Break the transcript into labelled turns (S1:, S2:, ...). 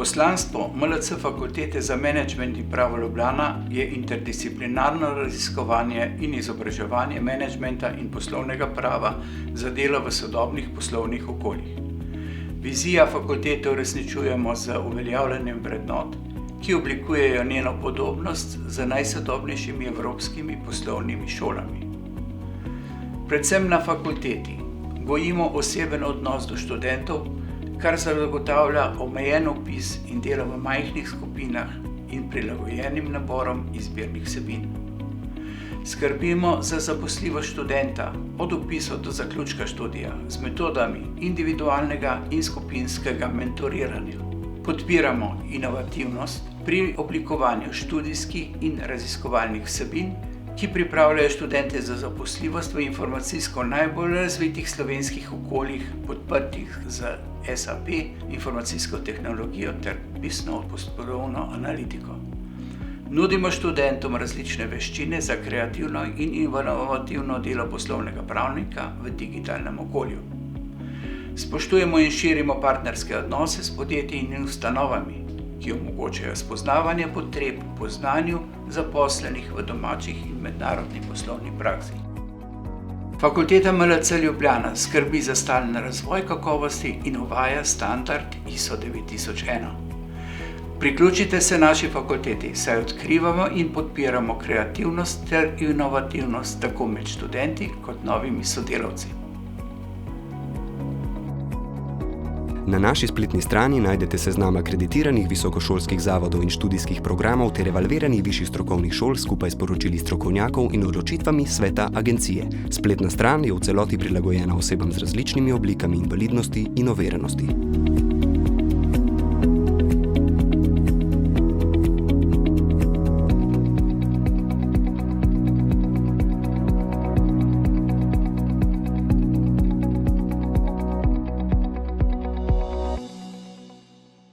S1: Poslanstvo MLC Fakultete za menedžment in pravo Ljubljana je interdisciplinarno raziskovanje in izobraževanje menedžmenta in poslovnega prava za delo v sodobnih poslovnih okoljih. Vizija fakultete uresničujemo z uveljavljanjem vrednot, ki oblikujejo njeno podobnost z najsodobnejšimi evropskimi poslovnimi šolami. Predvsem na fakulteti gojimo oseben odnos do študentov, kar zagotavlja omejen vpis in delo v majhnih skupinah in prilagojenim naborom izbirnih vsebin. Skrbimo za zaposljivost študenta od vpisov do zaključka študija z metodami individualnega in skupinskega mentoriranja. Podpiramo inovativnost pri oblikovanju študijskih in raziskovalnih vsebin, ki pripravljajo študente za zaposljivost v informacijsko najbolj razvitih slovenskih okoljih, podprtih z SAP, informacijsko tehnologijo ter pisno postopkovno analitiko. Nudimo študentom različne veščine za kreativno in inovativno delo poslovnega pravnika v digitalnem okolju. Spoštujemo in širimo partnerske odnose s podjetji in ustanovami, ki omogočajo spoznavanje potreb po znanju zaposlenih v domačih in mednarodni poslovni praksi. Fakulteta MLC Ljubljana skrbi za stalen razvoj kakovosti in uvaja standard ISO 9001. Priključite se naši fakulteti, saj odkrivamo in podpiramo kreativnost ter inovativnost tako med študenti kot novimi sodelavci.
S2: Na naši spletni strani najdete seznam akreditiranih visokošolskih zavodov in študijskih programov ter evalviranih višjih strokovnih šol skupaj s poročili strokovnjakov in odločitvami sveta agencije. Spletna stran je v celoti prilagojena osebam z različnimi oblikami invalidnosti in oviranosti.